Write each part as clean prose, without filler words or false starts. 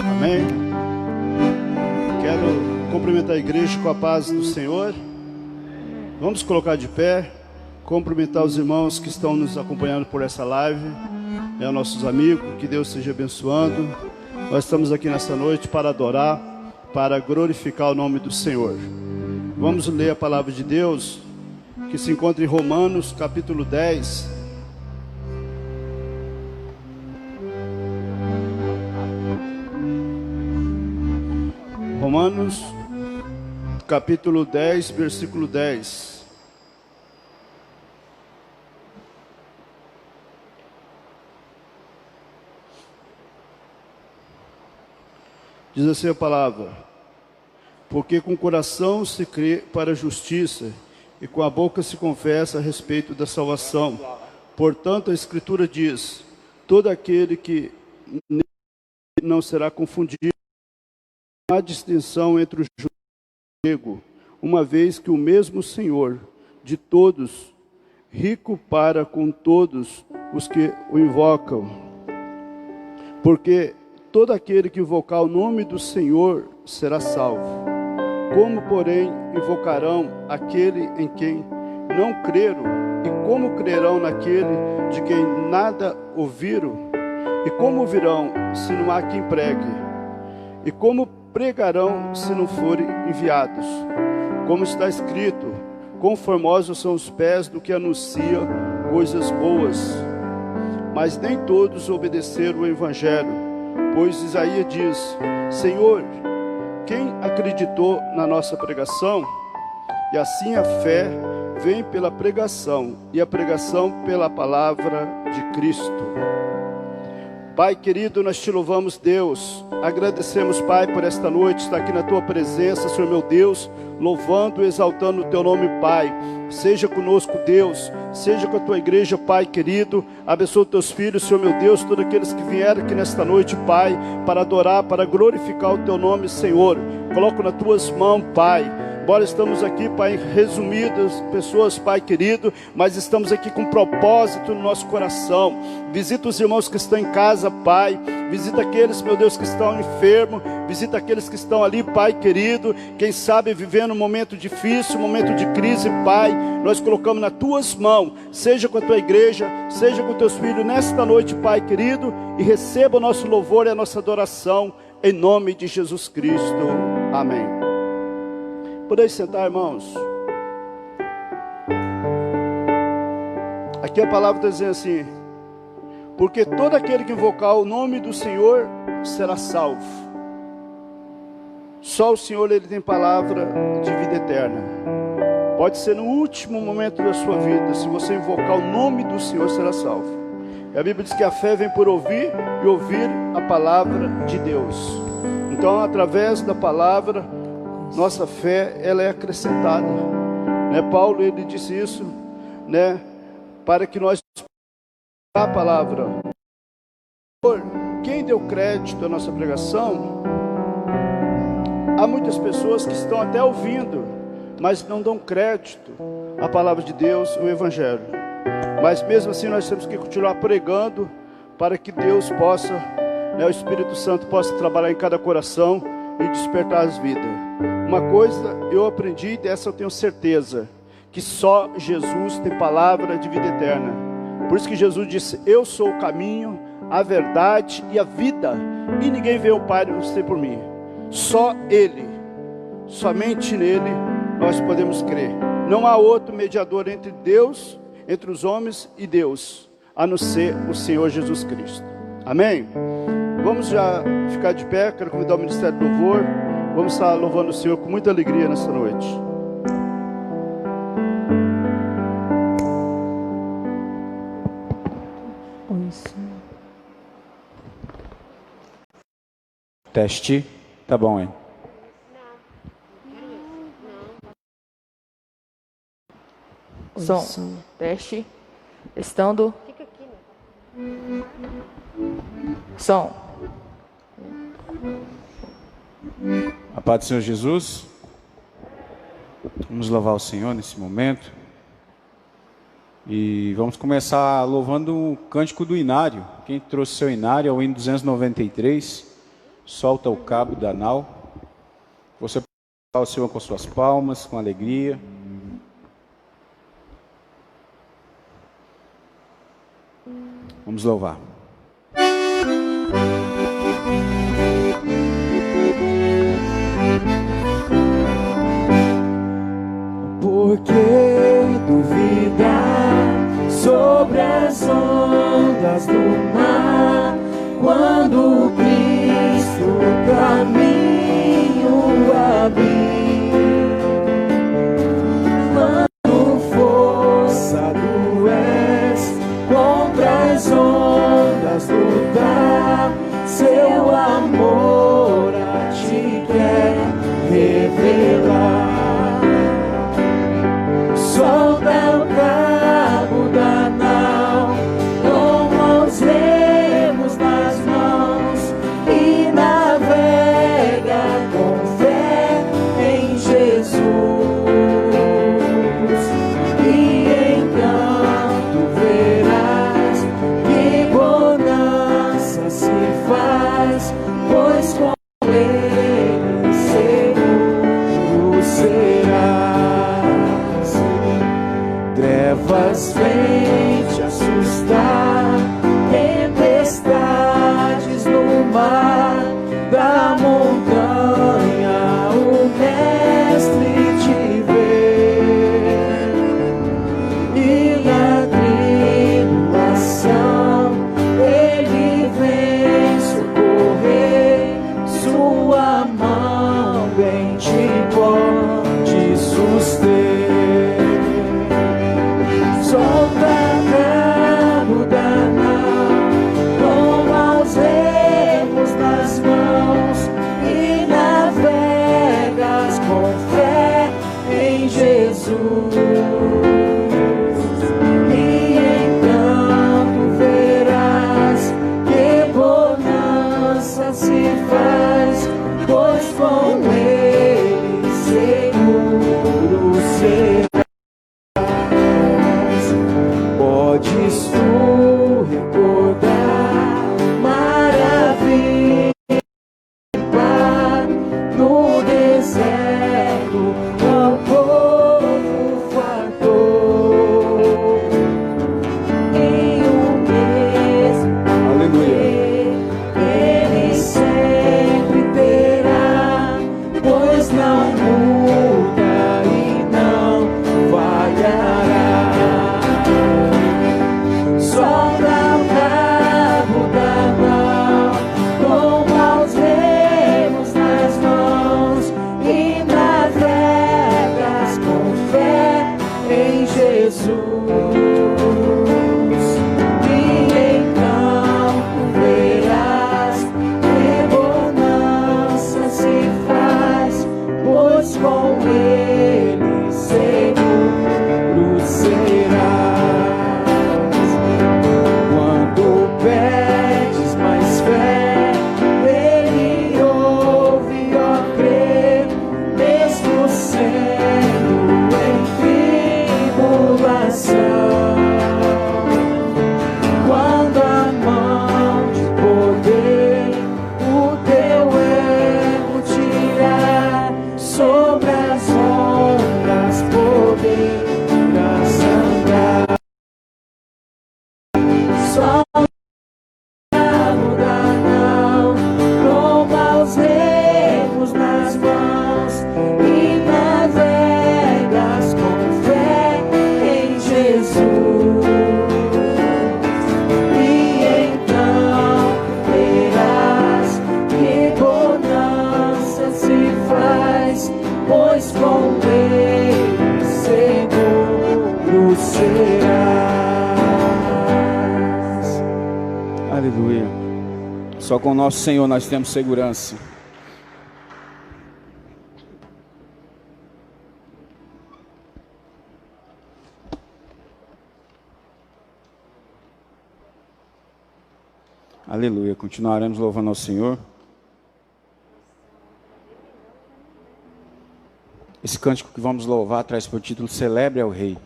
Amém? Quero cumprimentar a igreja com a paz do Senhor. Vamos colocar de pé, cumprimentar os irmãos que estão nos acompanhando por essa live, nossos amigos, que Deus esteja abençoando. Nós estamos aqui nessa noite para adorar, para glorificar o nome do Senhor. Vamos ler a palavra de Deus, que se encontra em Romanos, capítulo 10. Romanos, capítulo 10, versículo 10. Diz assim a palavra: porque com o coração se crê para a justiça, e com a boca se confessa a respeito da salvação. Portanto, a Escritura diz: todo aquele que não será confundido. Não há distinção entre o justo e o grego, uma vez que o mesmo Senhor de todos, rico para com todos os que o invocam. Porque todo aquele que invocar o nome do Senhor será salvo. Como, porém, invocarão aquele em quem não creram? E como crerão naquele de quem nada ouviram? E como ouvirão se não há quem pregue? E como pregarão se não forem enviados? Como está escrito: quão formosos são os pés do que anuncia coisas boas. Mas nem todos obedeceram o evangelho, pois Isaías diz: Senhor, quem acreditou na nossa pregação? E assim a fé vem pela pregação, e a pregação pela palavra de Cristo. Pai querido, nós te louvamos, Deus, agradecemos, Pai, por esta noite, estar aqui na Tua presença, Senhor meu Deus, louvando e exaltando o Teu nome, Pai. Seja conosco, Deus, seja com a Tua igreja, Pai querido, abençoa os Teus filhos, Senhor meu Deus, todos aqueles que vieram aqui nesta noite, Pai, para adorar, para glorificar o Teu nome, Senhor. Coloco nas Tuas mãos, Pai. Embora estamos aqui, Pai, resumidas pessoas, Pai querido, mas estamos aqui com propósito no nosso coração. Visita os irmãos que estão em casa, Pai. Visita aqueles, meu Deus, que estão enfermos. Visita aqueles que estão ali, Pai querido. Quem sabe vivendo um momento difícil, um momento de crise, Pai. Nós colocamos nas Tuas mãos. Seja com a Tua igreja, seja com Teus filhos nesta noite, Pai querido. E receba o nosso louvor e a nossa adoração. Em nome de Jesus Cristo. Amém. Podeis sentar, irmãos. Aqui a palavra está dizendo assim: porque todo aquele que invocar o nome do Senhor será salvo. Só o Senhor, Ele tem palavra de vida eterna. Pode ser no último momento da sua vida, se você invocar o nome do Senhor, será salvo. E a Bíblia diz que a fé vem por ouvir, e ouvir a palavra de Deus. Então, através da palavra, nossa fé, ela é acrescentada, né? Paulo, ele disse isso, né? Para que nós a palavra. Quem deu crédito à nossa pregação? Há muitas pessoas que estão até ouvindo, mas não dão crédito à palavra de Deus, o evangelho. Mas mesmo assim nós temos que continuar pregando, para que Deus possa, né, o Espírito Santo possa trabalhar em cada coração e despertar as vidas. Uma coisa eu aprendi, e dessa eu tenho certeza, que só Jesus tem palavra de vida eterna. Por isso que Jesus disse: eu sou o caminho, a verdade e a vida, e ninguém vê o Pai a não ser por mim. Só Ele, somente nele nós podemos crer. Não há outro mediador entre Deus, entre os homens e Deus, a não ser o Senhor Jesus Cristo. Amém? Vamos já ficar de pé. Quero convidar o Ministério do Louvor. Vamos estar louvando o Senhor com muita alegria nessa noite. Teste. Tá bom, hein? Som. Teste. Estando. Fica aqui, né? Som. A paz do Senhor Jesus. Vamos louvar o Senhor nesse momento. E vamos começar louvando o cântico do inário. Quem trouxe seu inário é o hino 293. Solta o cabo da nau. Você pode louvar o Senhor com suas palmas, com alegria. Vamos louvar. Por que duvidar sobre as ondas do mar, quando Cristo o caminho abrir? Quando força do oeste contra as ondas lutar, seu amor a ti quer revelar. Solta o cabo da nau, toma os remos nas mãos e navega com fé em Jesus. E então tu verás que bonança se faz, pois com ele seguro serás. Trevas vêm te assustar, tempestades no mar, da montanha o Mestre te vê. E na tribulação ele vem socorrer, sua mão bem te pode suster. Solta cabo da nau, toma os remos nas mãos e navegas com fé em Jesus. E então tu verás que bonança se faz, pois com ele seguro será. Podes tu recordar maravilha no deserto, o povo fartou em um mesmo. Aleluia. Ele sempre terá, pois não muda e não falhará. Solta o cabo da nau, toma os remos nas mãos e navegas com fé em Jesus. E então tu verás que bonança se faz, pois com ele seguro serás. Quando pedes mais fé, ele ouve, ó crer, mesmo sendo em tribulação. Quando a mão de poder o teu erro tirar, sobre as ondas poderás andar. Solta o cabo da nau, toma os remos nas mãos e navegas com fé em Jesus. E então verás que bonança se faz, pois com ele seguro serás. Aleluia. Só com o nosso Senhor nós temos segurança. Aleluia. Continuaremos louvando ao Senhor. Esse cântico que vamos louvar traz por título Celebre ao Rei.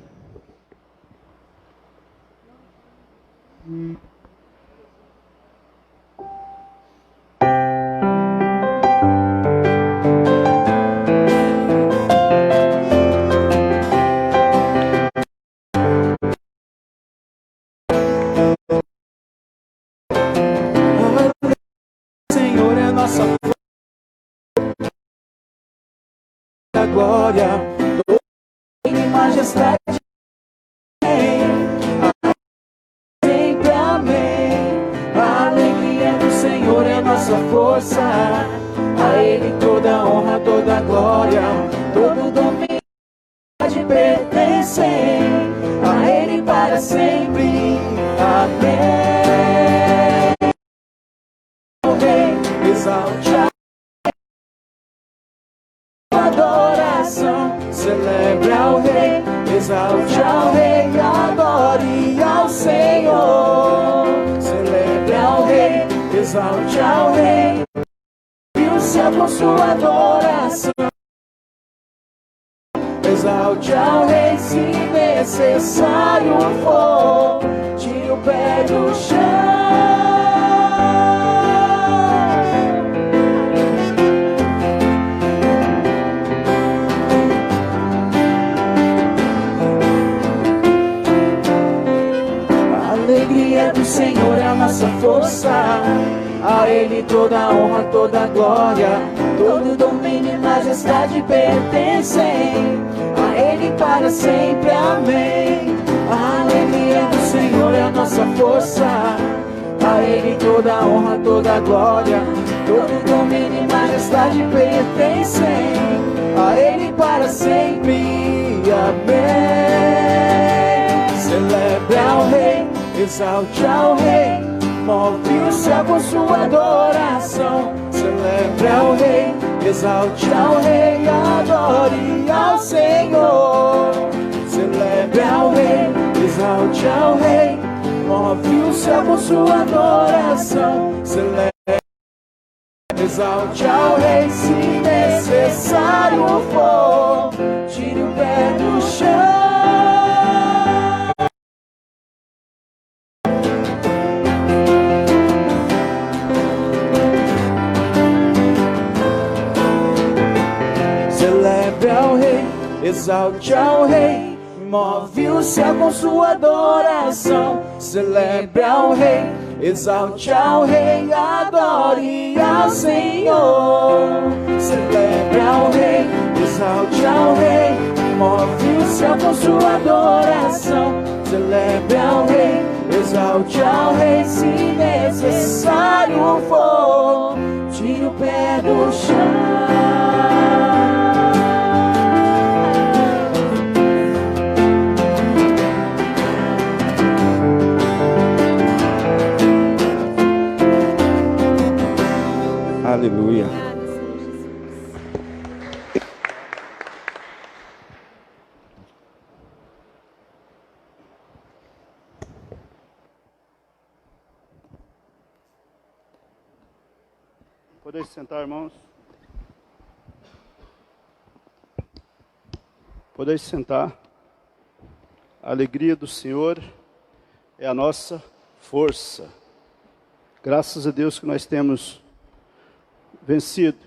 Senhor é nossa glória, em majestade, sempre amém. A alegria do Senhor é nossa força, a Ele toda honra, toda glória, todo domínio pertencem a Ele para sempre. Amém. O Rei, exalte a adoração, celebre ao Rei, exalte ao Rei, adore ao Senhor. Celebre ao Rei, exalte ao Rei, e o céu com sua adoração. Exalte ao Rei, se necessário for, tire o pé do chão. A alegria do Senhor é a nossa força, a Ele toda a honra, toda a glória, todo domínio e majestade pertencem a Ele para sempre. Amém. A alegria do Senhor é a nossa força, a Ele toda a honra, toda a glória, todo domínio e majestade pertencem a Ele para sempre. Amém. Celebre ao Rei, exalte ao Rei, move o céu com sua adoração. Celebre ao Rei, exalte ao Rei, adore ao Senhor. Celebre ao Rei, exalte ao Rei, move o céu com sua adoração. Celebre, exalte ao Rei, se necessário for, tire o pé do chão. Celebre ao Rei, exalte ao Rei, move o céu com sua adoração. Celebre ao Rei, exalte ao Rei, adore ao Senhor. Celebre ao Rei, exalte ao Rei, move o céu com sua adoração. Celebre ao Rei, exalte ao Rei, se necessário for, tire o pé do chão. Aleluia. Podem sentar, irmãos. Podem sentar. A alegria do Senhor é a nossa força. Graças a Deus que nós temos vencido.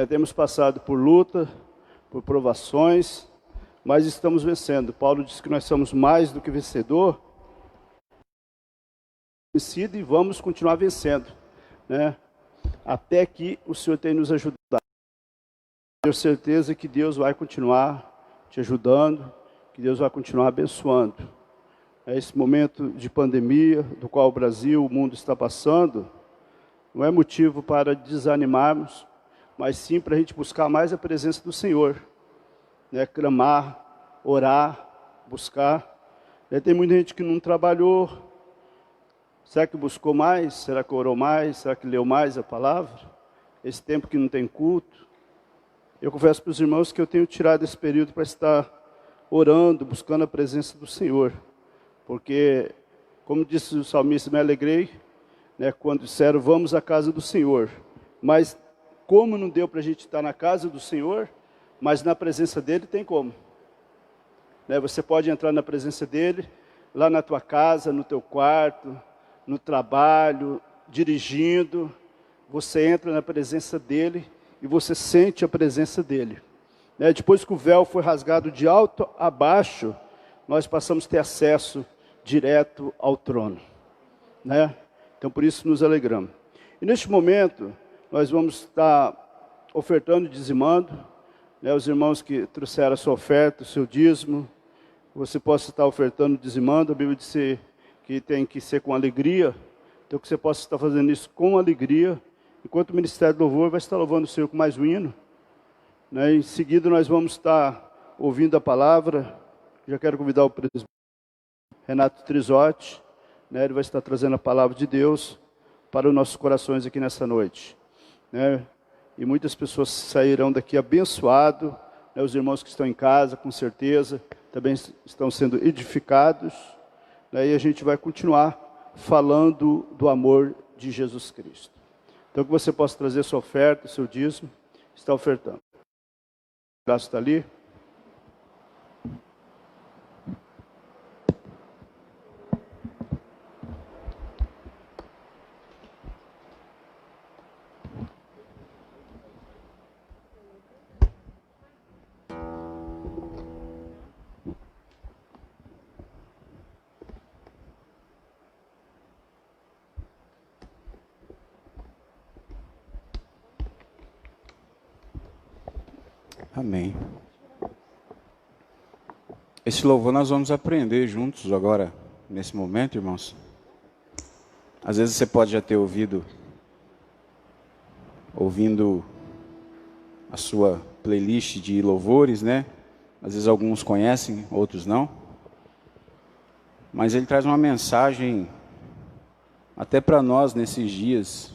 Temos passado por luta, por provações, mas estamos vencendo. Paulo diz que nós somos mais do que vencedor. Vencido e vamos continuar vencendo, né? Até que o Senhor tem nos ajudado. Tenho certeza que Deus vai continuar te ajudando, que Deus vai continuar abençoando. Esse momento de pandemia, do qual o Brasil, o mundo está passando, não é motivo para desanimarmos, mas sim para a gente buscar mais a presença do Senhor, né? Clamar, orar, buscar. Tem muita gente que não trabalhou. Será que buscou mais? Será que orou mais? Será que leu mais a palavra? Esse tempo que não tem culto. Eu confesso para os irmãos que eu tenho tirado esse período para estar orando, buscando a presença do Senhor. Porque, como disse o salmista, me alegrei, né, quando disseram, vamos à casa do Senhor. Mas como não deu para a gente estar na casa do Senhor, mas na presença dEle tem como. Né, você pode entrar na presença dEle, lá na tua casa, no teu quarto, no trabalho, dirigindo, você entra na presença dele e você sente a presença dele. Depois que o véu foi rasgado de alto a baixo, nós passamos a ter acesso direto ao trono. Então, por isso nos alegramos. E neste momento, nós vamos estar ofertando e dizimando. Os irmãos que trouxeram a sua oferta, o seu dízimo, você possa estar ofertando e dizimando. A Bíblia diz que tem que ser com alegria. Então, que você possa estar fazendo isso com alegria. Enquanto o Ministério do Louvor vai estar louvando o Senhor com mais um hino. Em seguida, nós vamos estar ouvindo a palavra. Já quero convidar o presbítero Renato Trizotti. Ele vai estar trazendo a palavra de Deus para os nossos corações aqui nessa noite. E muitas pessoas sairão daqui abençoados. Os irmãos que estão em casa, com certeza, também estão sendo edificados. E a gente vai continuar falando do amor de Jesus Cristo. Então, que você possa trazer sua oferta, seu dízimo, está ofertando. O braço está ali. Amém. Esse louvor nós vamos aprender juntos agora, nesse momento, irmãos. Às vezes você pode já ter ouvindo a sua playlist de louvores, Às vezes alguns conhecem, outros não. Mas ele traz uma mensagem até para nós nesses dias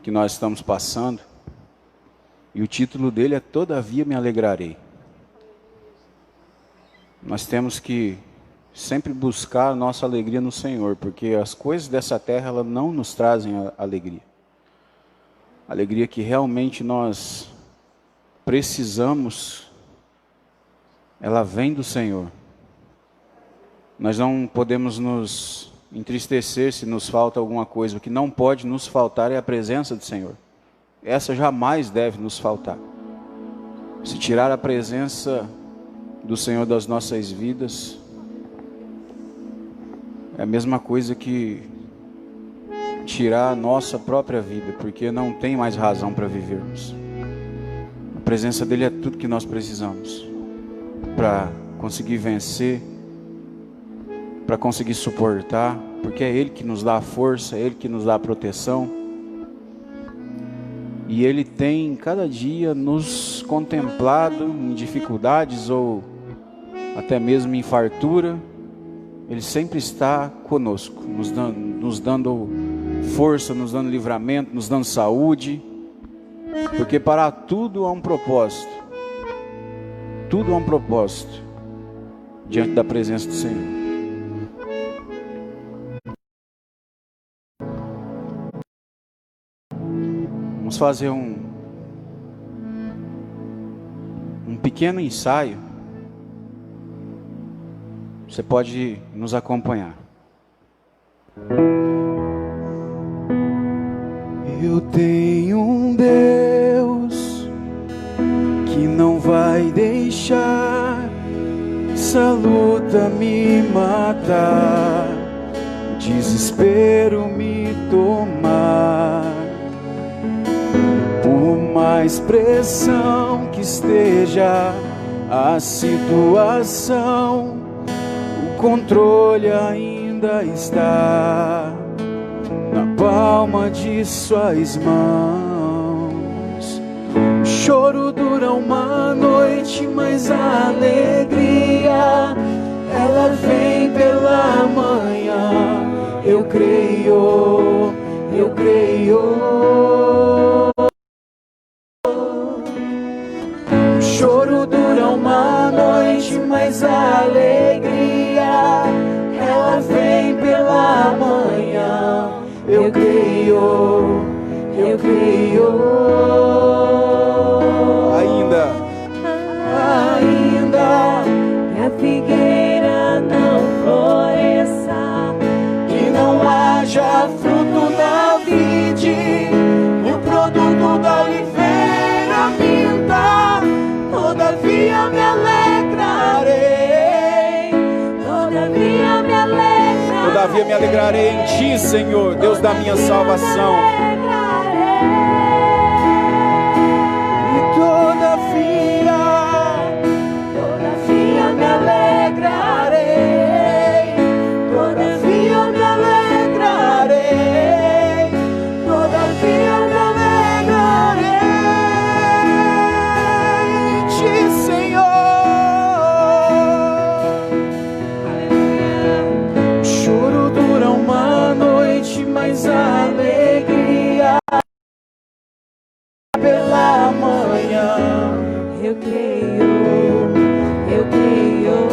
que nós estamos passando. E o título dele é Todavia Me Alegrarei. Nós temos que sempre buscar a nossa alegria no Senhor, porque as coisas dessa terra elas não nos trazem a alegria. A alegria que realmente nós precisamos, ela vem do Senhor. Nós não podemos nos entristecer se nos falta alguma coisa. O que não pode nos faltar é a presença do Senhor. Essa jamais deve nos faltar. Se tirar a presença do Senhor das nossas vidas, é a mesma coisa que tirar a nossa própria vida, porque não tem mais razão para vivermos. A presença dele é tudo que nós precisamos para conseguir vencer, para conseguir suportar, porque é ele que nos dá a força, é ele que nos dá a proteção. E Ele tem cada dia nos contemplado em dificuldades ou até mesmo em fartura. Ele sempre está conosco, nos dando força, nos dando livramento, nos dando saúde. Porque para tudo há um propósito. Tudo há um propósito diante da presença do Senhor. Vamos fazer um pequeno ensaio. Você pode nos acompanhar. Eu tenho um Deus que não vai deixar essa luta me matar, desespero me tomar. Por mais pressão que esteja a situação, o controle ainda está na palma de suas mãos. O choro dura uma noite, mas a alegria ela vem pela manhã. Eu creio, eu creio. O choro dura uma noite, mas a alegria ela vem pela manhã. Eu creio, eu creio. Ainda a figueira não Todavia me alegrarei em ti, Senhor, Deus da minha salvação. E todavia me alegrarei. Todavia me alegrarei. Todavia me alegrarei em ti, Senhor. O choro dura uma noite, mas a alegria pela manhã. Eu creio, eu creio.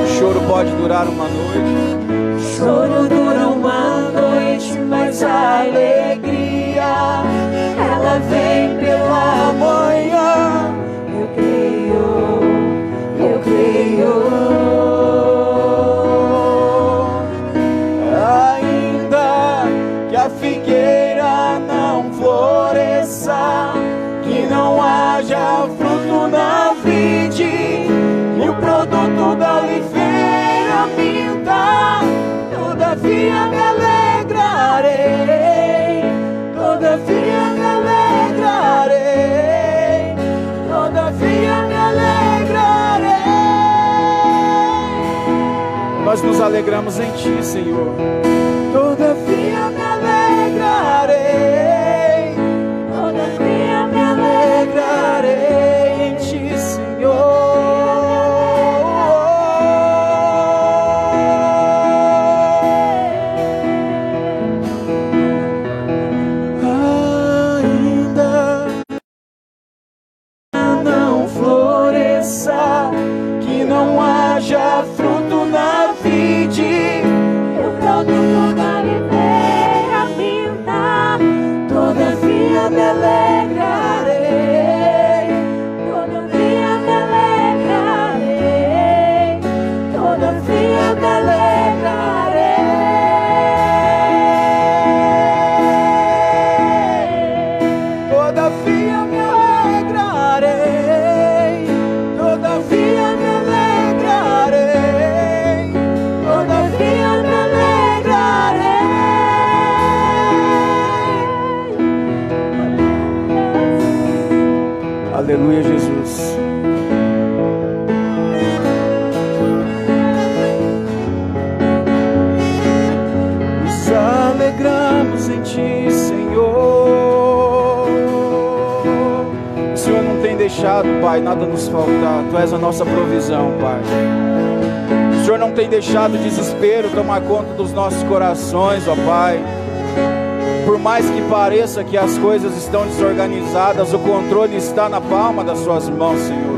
O choro pode durar uma noite. Choro dura uma noite, mas a alegria ela vem pela manhã. Eu creio, Eu creio. Ainda que a figueira não floresça, que não haja fruto na vide, e o produto da oliveira minta, todavia me alegrarei. Todavia me alegrarei. Todavia me alegrarei. Nós nos alegramos em ti, Senhor. Todavia me alegrarei. Todavia me alegrarei em ti, Senhor. Ainda não floresça, que não haja fruto na vide, O produto da oliveira minta, todavia me alegrarei. todavia me alegrarei. Todavia me alegrarei. Todavia me alegrarei. Todavia me alegrarei. Todavia me alegrarei. Aleluia, Jesus. Nos alegramos em ti, Senhor. O Senhor não tem deixado, Pai, nada nos faltar. Tu és a nossa provisão, Pai. O Senhor não tem deixado o desespero tomar conta dos nossos corações, ó Pai. Por mais que pareça que as coisas estão desorganizadas, o controle está na palma das suas mãos, Senhor.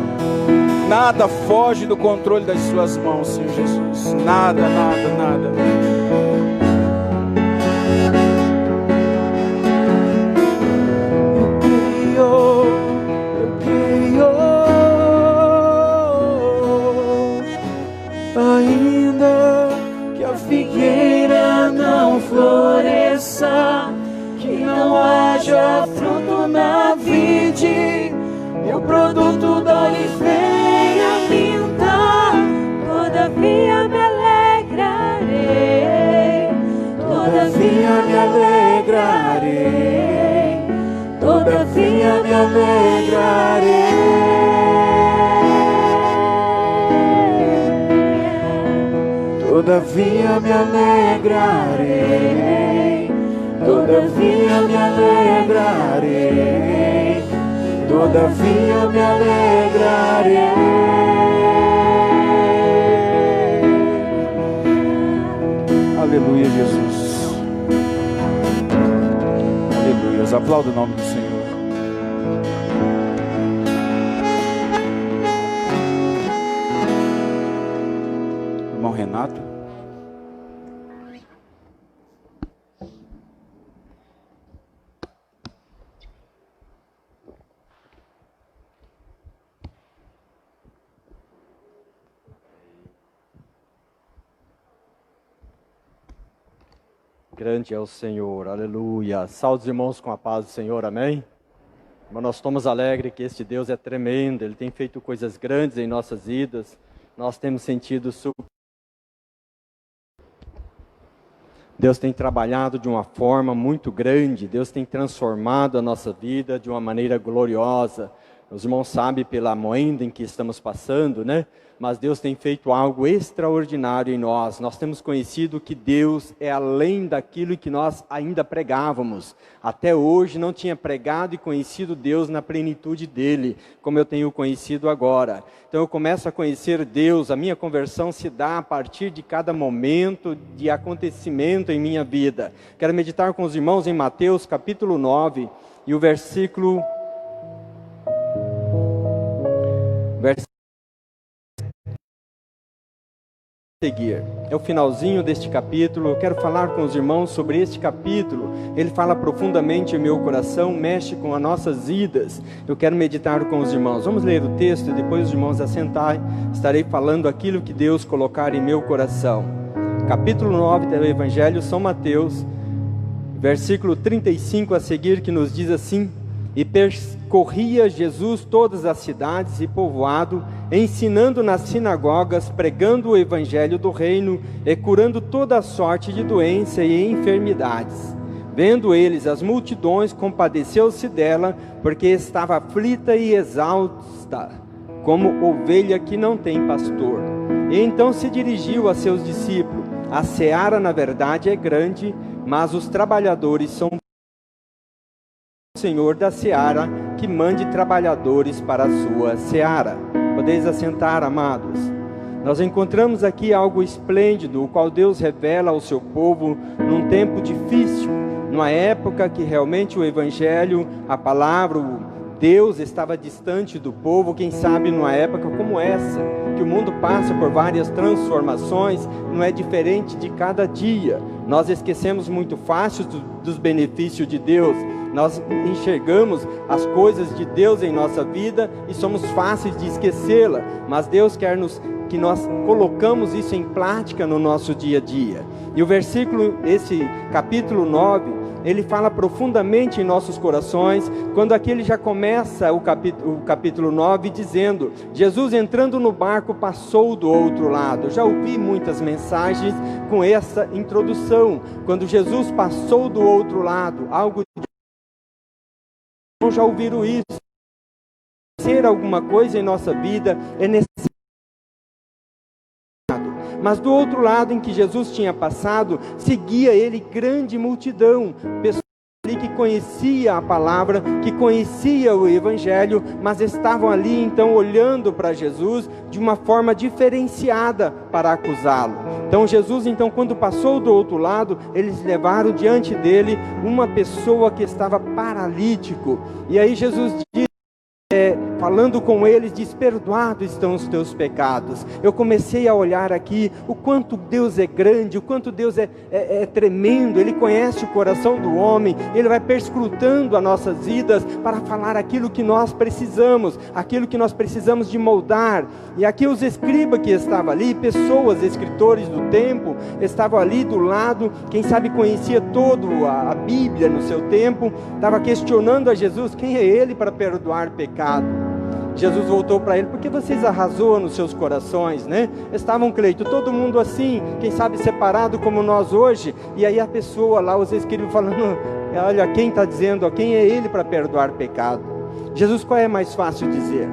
Nada foge do controle das suas mãos, Senhor Jesus. Nada, nada, nada. Eu creio. Ainda que a figueira não floresça, que não haja fruto na vide, e o produto da oliveira minta, Todavia me alegrarei. todavia me alegrarei. Todavia me alegrarei. Todavia me alegrarei. Todavia me alegrarei. Todavia me alegrarei. Aleluia, Jesus. Aleluia. Aplauda o nome do Senhor. Irmão Renato. Grande é o Senhor, aleluia. Salve os irmãos com a paz do Senhor, amém? Mas nós estamos alegres que este Deus é tremendo, Ele tem feito coisas grandes em nossas vidas. Nós temos sentido Deus tem trabalhado de uma forma muito grande, Deus tem transformado a nossa vida de uma maneira gloriosa. Os irmãos sabem pela moenda em que estamos passando, né? Mas Deus tem feito algo extraordinário em nós. Nós temos conhecido que Deus é além daquilo que nós ainda pregávamos. Até hoje não tinha pregado e conhecido Deus na plenitude dele, como eu tenho conhecido agora. Então eu começo a conhecer Deus, a minha conversão se dá a partir de cada momento de acontecimento em minha vida. Quero meditar com os irmãos em Mateus capítulo 9 e o versículo seguir. É o finalzinho deste capítulo. Eu quero falar com os irmãos sobre este capítulo. Ele fala profundamente em meu coração, mexe com as nossas vidas. Eu quero meditar com os irmãos. Vamos ler o texto e depois os irmãos assentarem. Estarei falando aquilo que Deus colocar em meu coração. Capítulo 9 do Evangelho São Mateus, versículo 35 a seguir, que nos diz assim: E percorria Jesus todas as cidades e povoado, ensinando nas sinagogas, pregando o evangelho do reino e curando toda a sorte de doença e enfermidades. Vendo eles as multidões, compadeceu-se dela, porque estava aflita e exausta, como ovelha que não tem pastor. E então se dirigiu a seus discípulos: A seara, na verdade, é grande, mas os trabalhadores são Senhor da seara, que mande trabalhadores para a sua seara. Podeis assentar, amados. Nós encontramos aqui algo esplêndido, o qual Deus revela ao seu povo num tempo difícil, numa época que realmente o Evangelho, a palavra, o Deus estava distante do povo. Quem sabe numa época como essa, que o mundo passa por várias transformações, não é diferente de cada dia. Nós esquecemos muito fácil dos benefícios de Deus. Nós enxergamos as coisas de Deus em nossa vida e somos fáceis de esquecê-la. Mas Deus quer que nós colocamos isso em prática no nosso dia a dia. E o versículo, esse capítulo 9, ele fala profundamente em nossos corações, quando aqui ele já começa o capítulo 9 dizendo: Jesus entrando no barco passou do outro lado. Eu já ouvi muitas mensagens com essa introdução, quando Jesus passou do outro lado, algo já ouviram isso. Ser alguma coisa em nossa vida é necessário. Mas do outro lado em que Jesus tinha passado, seguia ele grande multidão, pessoas ali que conhecia a palavra, que conhecia o Evangelho, mas estavam ali então olhando para Jesus de uma forma diferenciada para acusá-lo. Então Jesus, então, quando passou do outro lado, eles levaram diante dele uma pessoa que estava paralítico. E aí Jesus diz, falando com eles, diz: perdoados estão os teus pecados. Eu comecei a olhar aqui o quanto Deus é grande, o quanto Deus é tremendo. Ele conhece o coração do homem, Ele vai perscrutando as nossas vidas para falar aquilo que nós precisamos, aquilo que nós precisamos de moldar. E aqui os escribas que estavam ali, pessoas, escritores do tempo, estavam ali do lado, quem sabe conhecia toda a Bíblia no seu tempo, estava questionando a Jesus: quem é Ele para perdoar pecado? Jesus voltou para ele: por que vocês arrasou nos seus corações, né? Estavam, Cleito, todo mundo assim, quem sabe separado como nós hoje. E aí a pessoa lá, os escribas falando: olha, quem está dizendo, quem é ele para perdoar pecado? Jesus, qual é mais fácil dizer?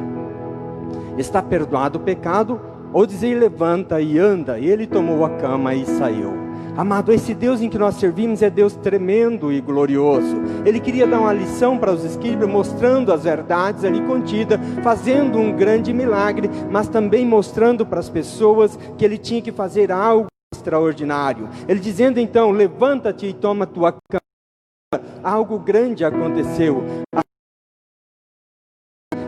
Está perdoado o pecado, ou dizer levanta e anda? E ele tomou a cama e saiu. Amado, esse Deus em que nós servimos é Deus tremendo e glorioso. Ele queria dar uma lição para os escribas, mostrando as verdades ali contidas, fazendo um grande milagre, mas também mostrando para as pessoas que ele tinha que fazer algo extraordinário. Ele dizendo então: levanta-te e toma tua cama. Algo grande aconteceu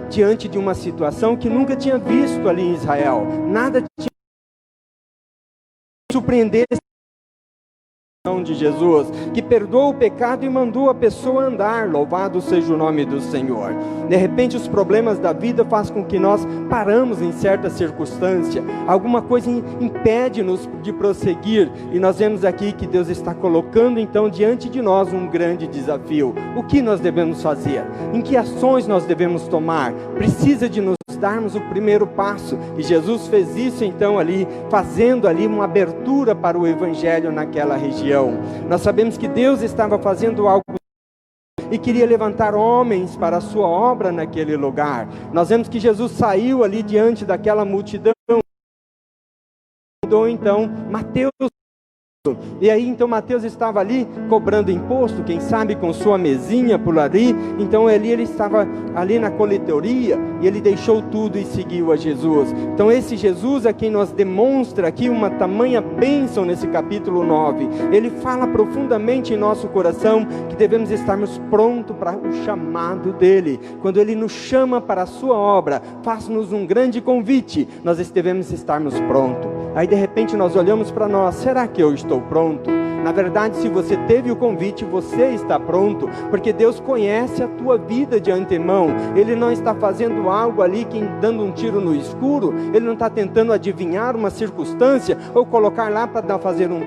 diante de uma situação que nunca tinha visto ali em Israel. Nada tinha surpreender de Jesus, que perdoou o pecado e mandou a pessoa andar. Louvado seja o nome do Senhor. De repente os problemas da vida fazem com que nós paramos em certa circunstância, alguma coisa impede-nos de prosseguir, e nós vemos aqui que Deus está colocando então diante de nós um grande desafio. O que nós devemos fazer? Em que ações nós devemos tomar? Precisa de nos darmos o primeiro passo. E Jesus fez isso então ali, fazendo ali uma abertura para o Evangelho naquela região. Nós sabemos que Deus estava fazendo algo e queria levantar homens para a sua obra naquele lugar. Nós vemos que Jesus saiu ali diante daquela multidão, então Mateus. E aí então Mateus estava ali cobrando imposto, quem sabe com sua mesinha por ali. Então ele estava ali na coletoria e ele deixou tudo e seguiu a Jesus. Então esse Jesus é quem nos demonstra aqui uma tamanha bênção nesse capítulo 9. Ele fala profundamente em nosso coração que devemos estarmos prontos para o chamado dele. Quando ele nos chama para a sua obra, faz-nos um grande convite, nós devemos estarmos prontos. Aí de repente nós olhamos para nós, será que eu estou pronto? Na verdade, se você teve o convite, você está pronto, porque Deus conhece a tua vida de antemão. Ele não está fazendo algo ali, dando um tiro no escuro. Ele não está tentando adivinhar uma circunstância, ou colocar lá para fazer um...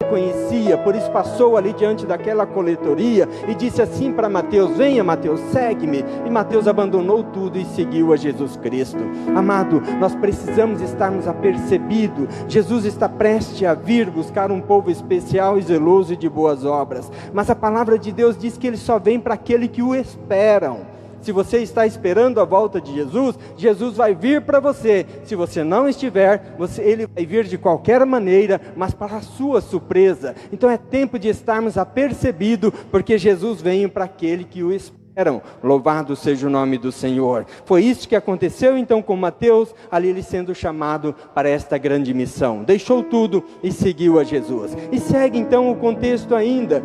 conhecia, por isso passou ali diante daquela coletoria e disse assim para Mateus: venha Mateus, segue-me. E Mateus abandonou tudo e seguiu a Jesus Cristo. Amado, nós precisamos estarmos apercebidos. Jesus está prestes a vir buscar um povo especial e zeloso e de boas obras, mas a palavra de Deus diz que ele só vem para aquele que o esperam. Se você está esperando a volta de Jesus, Jesus vai vir para você. Se você não estiver, ele vai vir de qualquer maneira, mas para a sua surpresa. Então é tempo de estarmos apercebidos, porque Jesus vem para aquele que o esperam. Louvado seja o nome do Senhor. Foi isso que aconteceu então com Mateus, ali ele sendo chamado para esta grande missão. Deixou tudo e seguiu a Jesus. E segue então o contexto ainda.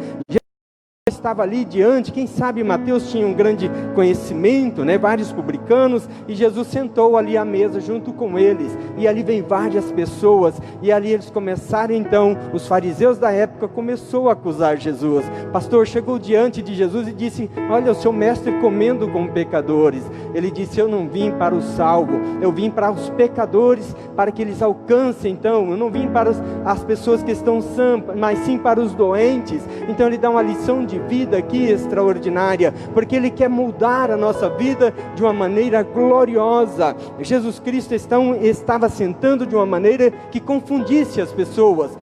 Estava ali diante, quem sabe Mateus tinha um grande conhecimento, vários publicanos, e Jesus sentou ali à mesa junto com eles, e ali vem várias pessoas, e ali eles começaram então, os fariseus da época começou a acusar Jesus. Pastor chegou diante de Jesus e disse: olha, o seu mestre comendo com pecadores. Ele disse: eu não vim para o salvo, eu vim para os pecadores, para que eles alcancem. Então eu não vim para as pessoas que estão sãs, mas sim para os doentes. Então ele dá uma lição de vida aqui extraordinária, porque ele quer mudar a nossa vida de uma maneira gloriosa. Jesus Cristo estava sentando de uma maneira que confundisse as pessoas.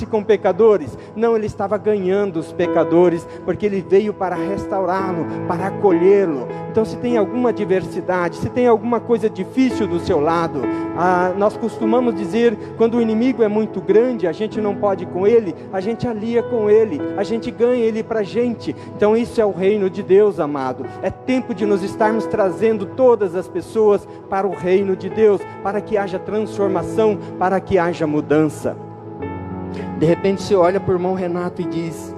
Com pecadores, não, ele estava ganhando os pecadores, porque ele veio para restaurá-lo, para acolhê-lo. Então se tem alguma adversidade, se tem alguma coisa difícil do seu lado, nós costumamos dizer, quando o inimigo é muito grande, a gente não pode ir com ele, a gente alia com ele, a gente ganha ele para a gente. Então isso é o reino de Deus, amado. É tempo de nós estarmos trazendo todas as pessoas para o reino de Deus, para que haja transformação, para que haja mudança. De repente você olha para o irmão Renato e diz: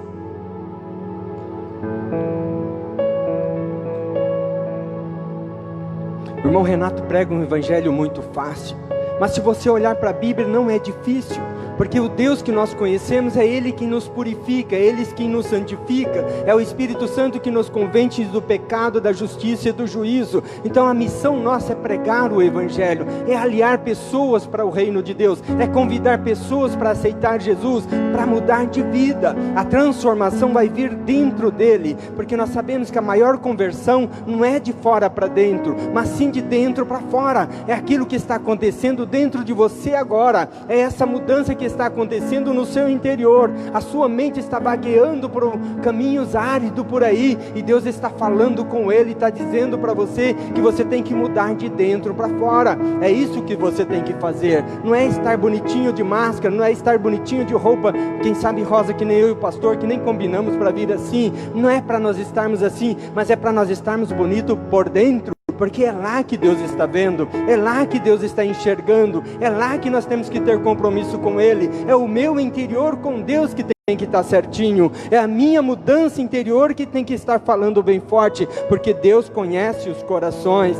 o irmão Renato prega um evangelho muito fácil, mas se você olhar para a Bíblia não é difícil, porque o Deus que nós conhecemos é Ele que nos purifica, é Ele que nos santifica, é o Espírito Santo que nos convence do pecado, da justiça e do juízo. Então a missão nossa é pregar o Evangelho, é aliar pessoas para o reino de Deus, é convidar pessoas para aceitar Jesus, para mudar de vida. A transformação vai vir dentro dele, porque nós sabemos que a maior conversão não é de fora para dentro, mas sim de dentro para fora. É aquilo que está acontecendo dentro de você agora, é essa mudança que está acontecendo no seu interior. A sua mente está vagueando por caminhos áridos por aí, e Deus está falando com ele, está dizendo para você que você tem que mudar de dentro para fora. É isso que você tem que fazer. Não é estar bonitinho de máscara, não é estar bonitinho de roupa, quem sabe rosa, que nem eu e o pastor, que nem combinamos para vir assim. Não é para nós estarmos assim, mas é para nós estarmos bonitos por dentro, porque é lá que Deus está vendo, é lá que Deus está enxergando, é lá que nós temos que ter compromisso com Ele. É o meu interior com Deus que tem que estar certinho, é a minha mudança interior que tem que estar falando bem forte, porque Deus conhece os corações.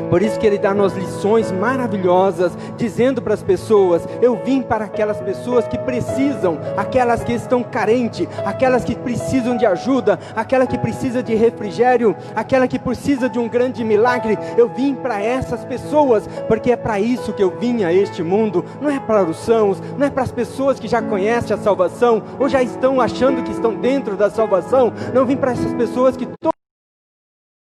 Por isso que Ele dá-nos lições maravilhosas, dizendo para as pessoas: eu vim para aquelas pessoas que precisam, aquelas que estão carentes, aquelas que precisam de ajuda, aquela que precisa de refrigério, aquela que precisa de um grande milagre. Eu vim para essas pessoas, porque é para isso que eu vim a este mundo. Não é para os sãos, não é para as pessoas que já conhecem a salvação, ou já estão achando que estão dentro da salvação. Não vim para essas pessoas que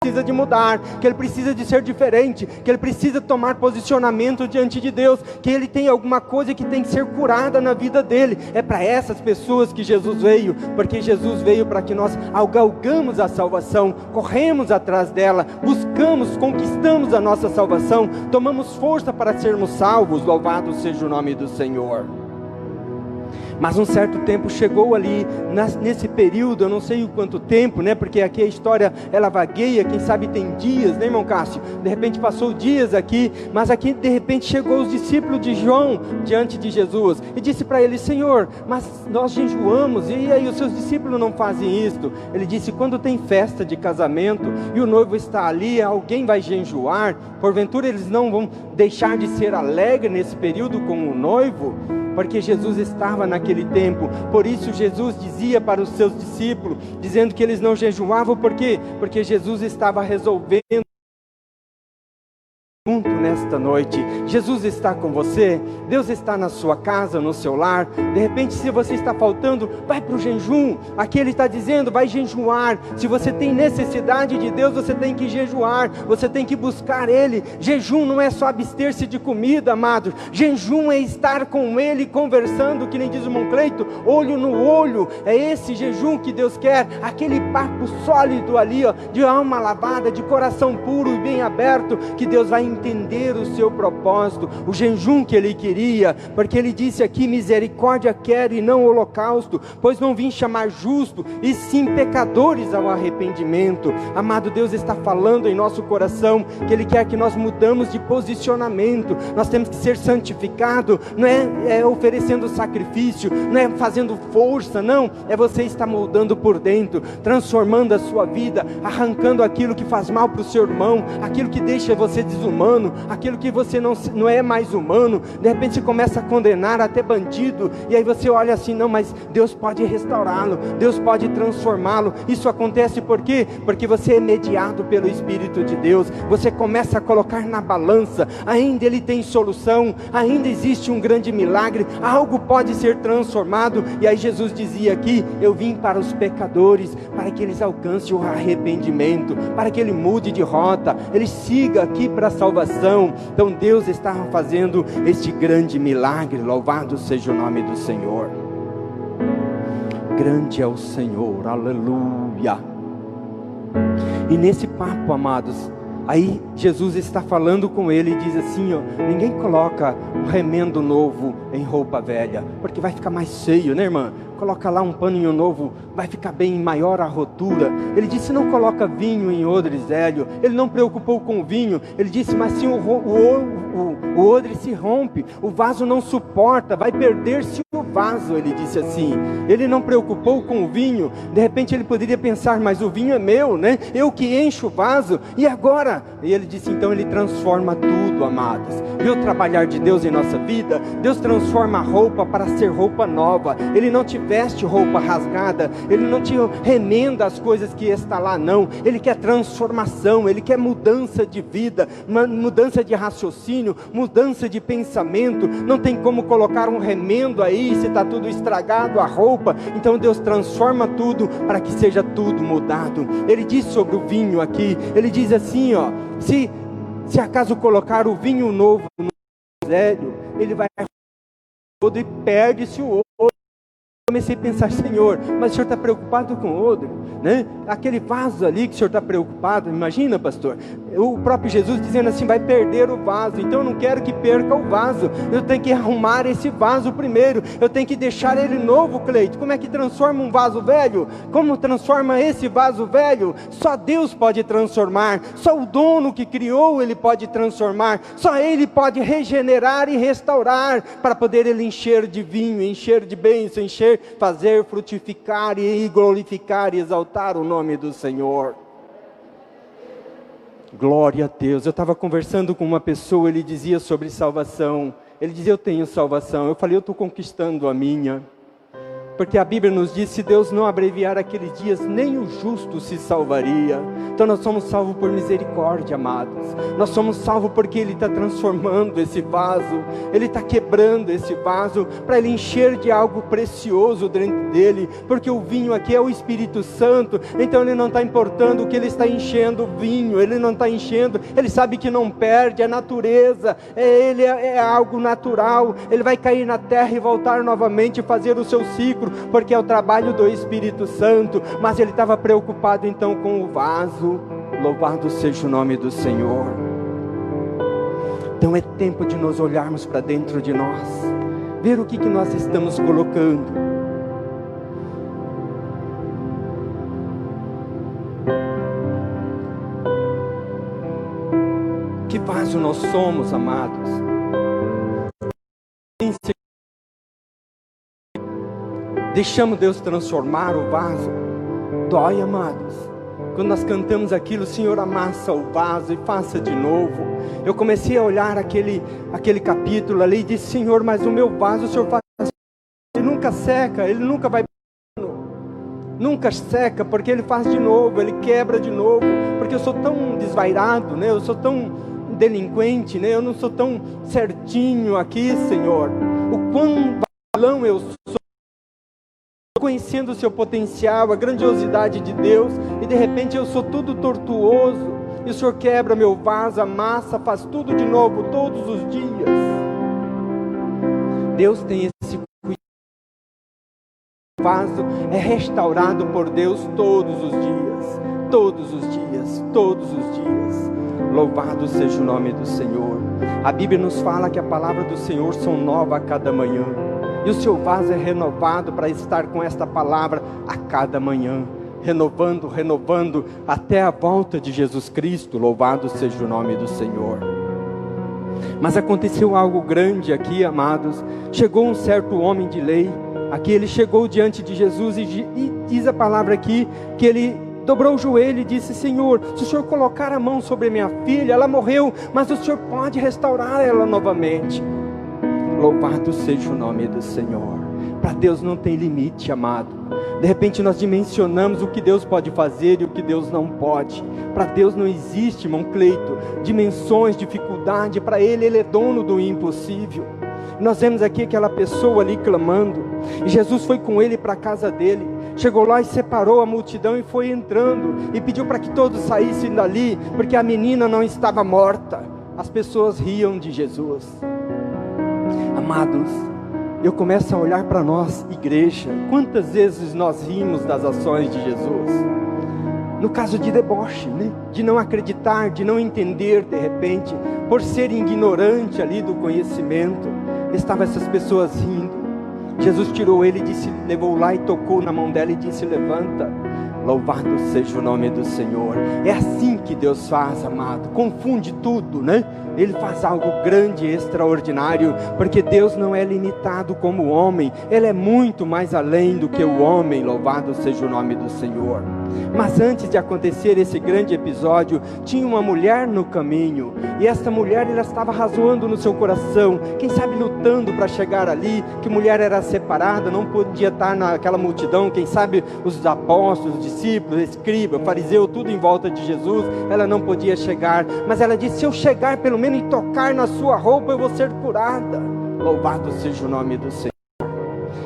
precisa de mudar, que ele precisa de ser diferente, que ele precisa tomar posicionamento diante de Deus, que ele tem alguma coisa que tem que ser curada na vida dele. É para essas pessoas que Jesus veio, porque Jesus veio para que nós galgamos a salvação, corremos atrás dela, buscamos, conquistamos a nossa salvação, tomamos força para sermos salvos. Louvado seja o nome do Senhor. Mas um certo tempo chegou ali, nesse período, eu não sei o quanto tempo, né? Porque aqui a história, ela vagueia, quem sabe tem dias, né, irmão Cássio? De repente passou dias aqui, mas aqui de repente chegou os discípulos de João diante de Jesus e disse para ele: Senhor, mas nós jejuamos, e aí os seus discípulos não fazem isto? Ele disse: quando tem festa de casamento e o noivo está ali, alguém vai jejuar? Porventura eles não vão deixar de ser alegres nesse período com o noivo? Porque Jesus estava naquele tempo. Por isso Jesus dizia para os seus discípulos, dizendo que eles não jejuavam. Por quê? Porque Jesus estava resolvendo nesta noite. Jesus está com você, Deus está na sua casa, no seu lar. De repente, se você está faltando, vai para o jejum. Aqui ele está dizendo: vai jejuar. Se você tem necessidade de Deus, você tem que jejuar, você tem que buscar Ele. Jejum não é só abster-se de comida, amados. Jejum é estar com Ele, conversando, que nem diz o irmão Cleito, olho no olho. É esse jejum que Deus quer, aquele papo sólido ali, ó, de alma lavada, de coração puro e bem aberto, que Deus vai entender o seu propósito, o jejum que ele queria, porque ele disse aqui: misericórdia quero e não holocausto, pois não vim chamar justo, e sim pecadores ao arrependimento. Amado, Deus está falando em nosso coração, que Ele quer que nós mudamos de posicionamento. Nós temos que ser santificados, não é oferecendo sacrifício, não é fazendo força, não, é você estar moldando por dentro, transformando a sua vida, arrancando aquilo que faz mal para o seu irmão, aquilo que deixa você desumano, aquilo que você não é mais humano. De repente você começa a condenar até bandido, e aí você olha assim: não, mas Deus pode restaurá-lo, Deus pode transformá-lo. Isso acontece por quê? Porque você é mediado pelo Espírito de Deus. Você começa a colocar na balança, ainda Ele tem solução, ainda existe um grande milagre, algo pode ser transformado. E aí Jesus dizia aqui: eu vim para os pecadores, para que eles alcancem o arrependimento, para que ele mude de rota, ele siga aqui para a salvação. Então Deus estava fazendo este grande milagre. Louvado seja o nome do Senhor. Grande é o Senhor, aleluia. E nesse papo, amados, aí Jesus está falando com ele e diz assim, ó: ninguém coloca um remendo novo em roupa velha, porque vai ficar mais feio, né, irmã? Coloca lá um paninho novo, vai ficar bem maior a rotura. Ele disse: não coloca vinho em odres velho. Ele não preocupou com o vinho. Ele disse: mas sim o odre se rompe, o vaso não suporta, vai perder-se o vaso. Ele disse assim. Ele não preocupou com o vinho. De repente ele poderia pensar: mas o vinho é meu, né? Eu que encho o vaso, e agora? E ele disse: então ele transforma tudo, amados. Viu o trabalhar de Deus em nossa vida? Deus transforma a roupa para ser roupa nova. Ele não te veste roupa rasgada, Ele não te remenda as coisas que está lá, não. Ele quer transformação, Ele quer mudança de vida, mudança de raciocínio, mudança de pensamento. Não tem como colocar um remendo aí se está tudo estragado a roupa. Então Deus transforma tudo para que seja tudo mudado. Ele diz sobre o vinho aqui, Ele diz assim, ó: se acaso colocar o vinho novo no velho, ele vai todo e perde-se o outro. Comecei a pensar: Senhor, mas o Senhor está preocupado com o odre, né? Aquele vaso ali que o Senhor está preocupado, imagina, pastor, o próprio Jesus dizendo assim: vai perder o vaso. Então eu não quero que perca o vaso, eu tenho que arrumar esse vaso primeiro, eu tenho que deixar ele novo. Cleito, como é que transforma um vaso velho? Como transforma esse vaso velho? Só Deus pode transformar, só o dono que criou Ele pode transformar, só Ele pode regenerar e restaurar, para poder Ele encher de vinho, encher de bênção, fazer frutificar e glorificar e exaltar o nome do Senhor. Glória a Deus. Eu estava conversando com uma pessoa, ele dizia sobre salvação. Ele dizia: eu tenho salvação. Eu falei: eu estou conquistando a minha. Porque a Bíblia nos diz, se Deus não abreviar aqueles dias, nem o justo se salvaria. Então nós somos salvos por misericórdia, amados. Nós somos salvos porque Ele está transformando esse vaso, Ele está quebrando esse vaso, para Ele encher de algo precioso dentro dele, porque o vinho aqui é o Espírito Santo. Então Ele não está importando o que Ele está enchendo o vinho, Ele não está enchendo, Ele sabe que não perde, é natureza, Ele é algo natural, Ele vai cair na terra e voltar novamente e fazer o seu ciclo, porque é o trabalho do Espírito Santo. Mas Ele estava preocupado então com o vaso. Louvado seja o nome do Senhor. Então é tempo de nós olharmos para dentro de nós, ver o que nós estamos colocando. Que vaso nós somos, amados? Deixamos Deus transformar o vaso. Dói, amados. Quando nós cantamos aquilo, Senhor, amassa o vaso e faça de novo. Eu comecei a olhar aquele capítulo ali e disse, Senhor, mas o meu vaso o Senhor faz. Ele nunca seca, ele nunca vai. Nunca seca, porque Ele faz de novo, Ele quebra de novo. Porque eu sou tão desvairado, né? Eu sou tão delinquente, né? Eu não sou tão certinho aqui, Senhor. O quão valão eu sou, conhecendo o seu potencial, a grandiosidade de Deus, e de repente eu sou tudo tortuoso, e o Senhor quebra meu vaso, amassa, faz tudo de novo, todos os dias. Deus tem esse cuidado. O vaso é restaurado por Deus todos os dias, todos os dias, todos os dias. Louvado seja o nome do Senhor. A Bíblia nos fala que a palavra do Senhor são nova a cada manhã. E o seu vaso é renovado para estar com esta palavra a cada manhã. Renovando, renovando, até a volta de Jesus Cristo. Louvado seja o nome do Senhor. Mas aconteceu algo grande aqui, amados. Chegou um certo homem de lei. Aqui ele chegou diante de Jesus e diz a palavra aqui que ele dobrou o joelho e disse, Senhor, se o Senhor colocar a mão sobre minha filha, ela morreu, mas o Senhor pode restaurar ela novamente. Louvado seja o nome do Senhor. Para Deus não tem limite, amado. De repente nós dimensionamos o que Deus pode fazer e o que Deus não pode. Para Deus não existe, irmão Cleito, dimensões, dificuldade. Para Ele é dono do impossível. Nós vemos aqui aquela pessoa ali clamando, e Jesus foi com ele para a casa dele. Chegou lá e separou a multidão e foi entrando, e pediu para que todos saíssem dali, porque a menina não estava morta. As pessoas riam de Jesus. Amados, eu começo a olhar para nós, igreja. Quantas vezes nós rimos das ações de Jesus? No caso de deboche, né? De não acreditar, de não entender de repente, por ser ignorante ali do conhecimento, estavam essas pessoas rindo. Jesus tirou ele e disse, levou lá e tocou na mão dela e disse, levanta. Louvado seja o nome do Senhor. É assim que Deus faz, amado. Confunde tudo, né? Ele faz algo grande e extraordinário, porque Deus não é limitado como o homem. Ele é muito mais além do que o homem. Louvado seja o nome do Senhor. Mas antes de acontecer esse grande episódio, tinha uma mulher no caminho, e essa mulher, ela estava razoando no seu coração, quem sabe lutando para chegar ali, que mulher era separada, não podia estar naquela multidão, quem sabe os apóstolos, os discípulos, escriba, fariseu, tudo em volta de Jesus, ela não podia chegar, mas ela disse, se eu chegar pelo menos e tocar na sua roupa, eu vou ser curada. Louvado seja o nome do Senhor.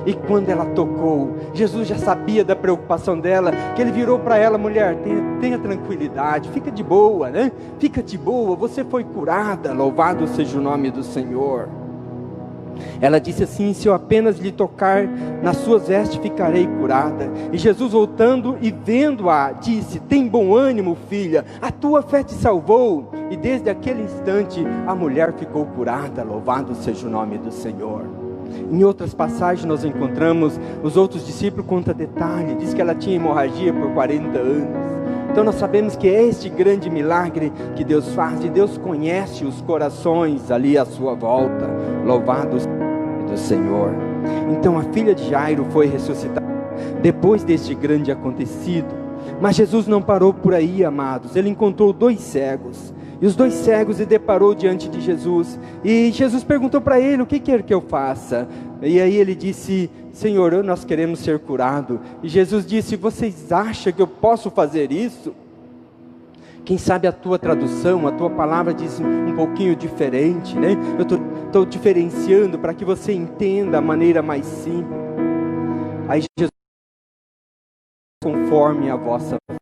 E quando ela tocou, Jesus já sabia da preocupação dela, que ele virou para ela, mulher, tenha tranquilidade, fica de boa, né? Fica de boa, você foi curada, louvado seja o nome do Senhor. Ela disse assim, se eu apenas lhe tocar nas suas vestes, ficarei curada. E Jesus, voltando e vendo-a, disse, tem bom ânimo, filha, a tua fé te salvou. E desde aquele instante, a mulher ficou curada, louvado seja o nome do Senhor. Em outras passagens nós encontramos os outros discípulos, conta detalhe, diz que ela tinha hemorragia por 40 anos. Então nós sabemos que é este grande milagre que Deus faz, e Deus conhece os corações ali à sua volta. Louvado seja o nome do Senhor. Então a filha de Jairo foi ressuscitada depois deste grande acontecido. Mas Jesus não parou por aí, amados. Ele encontrou 2 cegos. E os 2 cegos se deparou diante de Jesus. E Jesus perguntou para ele, o que quer que eu faça? E aí ele disse, Senhor, nós queremos ser curados. E Jesus disse, vocês acham que eu posso fazer isso? Quem sabe a tua tradução, a tua palavra diz um pouquinho diferente, né? Eu estou diferenciando para que você entenda a maneira mais simples. Aí Jesus, conforme a vossa fé.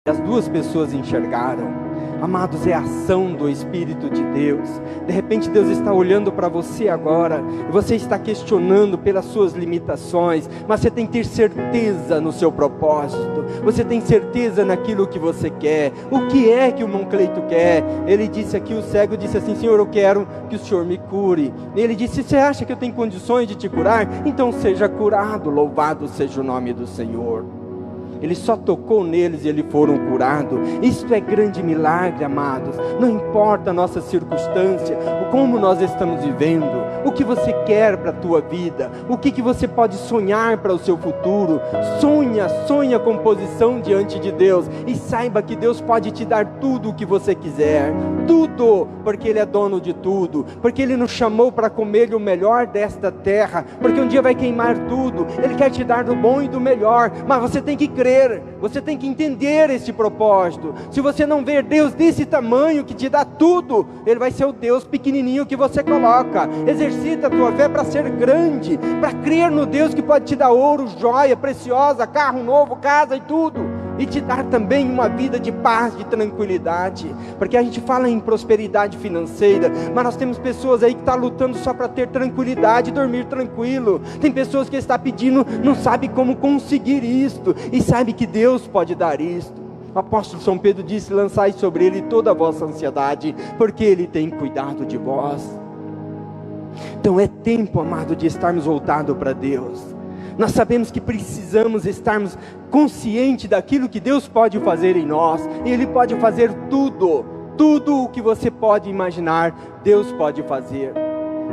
As duas pessoas enxergaram. Amados, é a ação do Espírito de Deus. De repente Deus está olhando para você agora, e você está questionando pelas suas limitações, mas você tem que ter certeza no seu propósito, você tem certeza naquilo que você quer. O que é que o irmão Cleito quer? Ele disse aqui, o cego disse assim, Senhor, eu quero que o Senhor me cure. E ele disse, você acha que eu tenho condições de te curar? Então seja curado, louvado seja o nome do Senhor. Ele só tocou neles e eles foram curados. Isto é grande milagre, amados. Não importa a nossa circunstância, como nós estamos vivendo, o que você quer para a tua vida, o que você pode sonhar para o seu futuro. Sonha com posição diante de Deus, e saiba que Deus pode te dar tudo o que você quiser, tudo, porque Ele é dono de tudo, porque Ele nos chamou para comer o melhor desta terra, porque um dia vai queimar tudo. Ele quer te dar do bom e do melhor, mas você tem que crer. Você tem que entender esse propósito. Se você não ver Deus desse tamanho que te dá tudo, Ele vai ser o Deus pequenininho que você coloca. Exercita a tua fé para ser grande, para crer no Deus que pode te dar ouro, joia preciosa, carro novo, casa e tudo, e te dar também uma vida de paz, de tranquilidade. Porque a gente fala em prosperidade financeira, mas nós temos pessoas aí que estão lutando só para ter tranquilidade, dormir tranquilo. Tem pessoas que estão pedindo, não sabe como conseguir isto, e sabe que Deus pode dar isto. O apóstolo São Pedro disse, lançai sobre Ele toda a vossa ansiedade, porque Ele tem cuidado de vós. Então é tempo, amado, de estarmos voltados para Deus. Nós sabemos que precisamos estarmos conscientes daquilo que Deus pode fazer em nós. E Ele pode fazer tudo o que você pode imaginar, Deus pode fazer.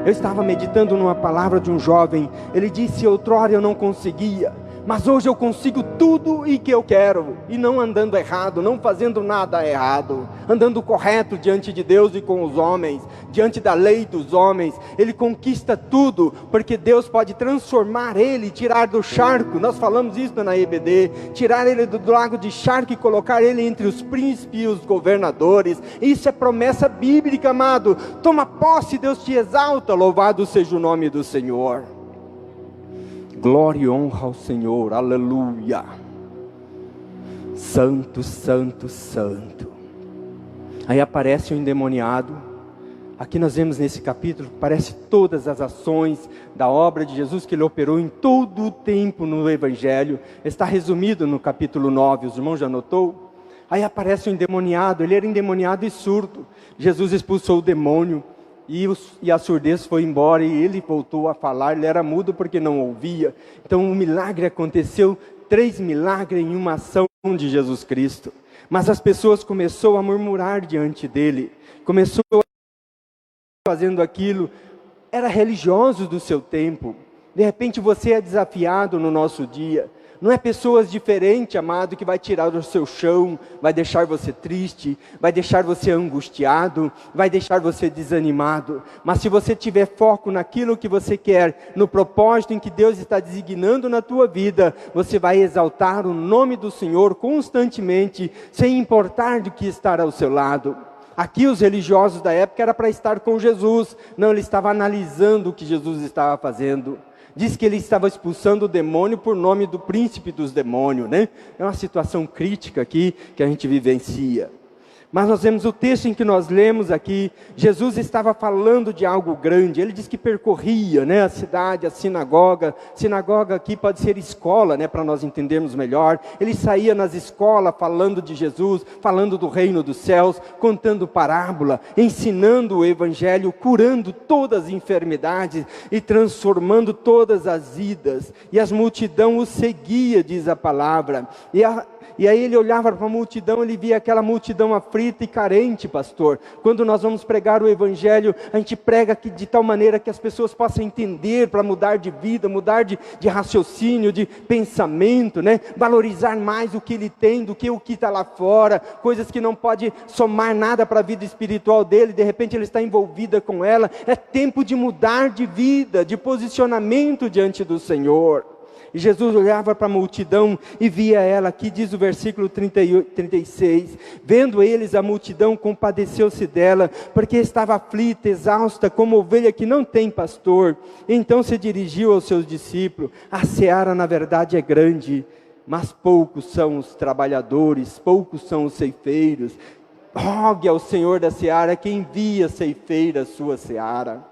Eu estava meditando numa palavra de um jovem. Ele disse, outrora eu não conseguia, mas hoje eu consigo tudo o que eu quero, e não andando errado, não fazendo nada errado, andando correto diante de Deus e com os homens, diante da lei dos homens. Ele conquista tudo, porque Deus pode transformar ele, tirar do charco. Nós falamos isso na EBD, tirar ele do lago de charco e colocar ele entre os príncipes e os governadores. Isso é promessa bíblica, amado. Toma posse, Deus te exalta, louvado seja o nome do Senhor. Glória e honra ao Senhor, aleluia. Santo, santo, santo. Aí aparece o endemoniado. Aqui nós vemos nesse capítulo, aparece todas as ações da obra de Jesus que Ele operou em todo o tempo no Evangelho. Está resumido no capítulo 9, os irmãos já notou? Aí aparece o endemoniado, ele era endemoniado e surdo. Jesus expulsou o demônio. E a surdez foi embora, e ele voltou a falar. Ele era mudo porque não ouvia. Então um milagre aconteceu, 3 milagres em uma ação de Jesus Cristo. Mas as pessoas começaram a murmurar diante dele, começou fazendo aquilo, era religioso do seu tempo. De repente você é desafiado no nosso dia. Não é pessoas diferentes, amado, que vai tirar do seu chão, vai deixar você triste, vai deixar você angustiado, vai deixar você desanimado. Mas se você tiver foco naquilo que você quer, no propósito em que Deus está designando na tua vida, você vai exaltar o nome do Senhor constantemente, sem importar do que estar ao seu lado. Aqui os religiosos da época era para estar com Jesus. Não, ele estava analisando o que Jesus estava fazendo. Diz que ele estava expulsando o demônio por nome do príncipe dos demônios, né? É uma situação crítica aqui que a gente vivencia. Mas nós vemos o texto em que nós lemos aqui, Jesus estava falando de algo grande. Ele diz que percorria, né, a cidade, a sinagoga. Sinagoga aqui pode ser escola, né, para nós entendermos melhor. Ele saía nas escolas falando de Jesus, falando do reino dos céus, contando parábola, ensinando o evangelho, curando todas as enfermidades e transformando todas as vidas. E as multidão o seguia, diz a palavra. E aí ele olhava para a multidão, ele via aquela multidão aflita e carente, pastor. Quando nós vamos pregar o Evangelho, a gente prega de tal maneira que as pessoas possam entender, para mudar de vida, mudar de raciocínio, de pensamento, né? Valorizar mais o que ele tem do que o que está lá fora, coisas que não pode somar nada para a vida espiritual dele, de repente ele está envolvida com ela. É tempo de mudar de vida, de posicionamento diante do Senhor. E Jesus olhava para a multidão e via ela, aqui diz o versículo 36, vendo eles a multidão, compadeceu-se dela, porque estava aflita, exausta, como ovelha que não tem pastor. Então se dirigiu aos seus discípulos: a seara na verdade é grande, mas poucos são os trabalhadores, poucos são os ceifeiros. Rogue ao Senhor da seara que envia ceifeira a sua seara.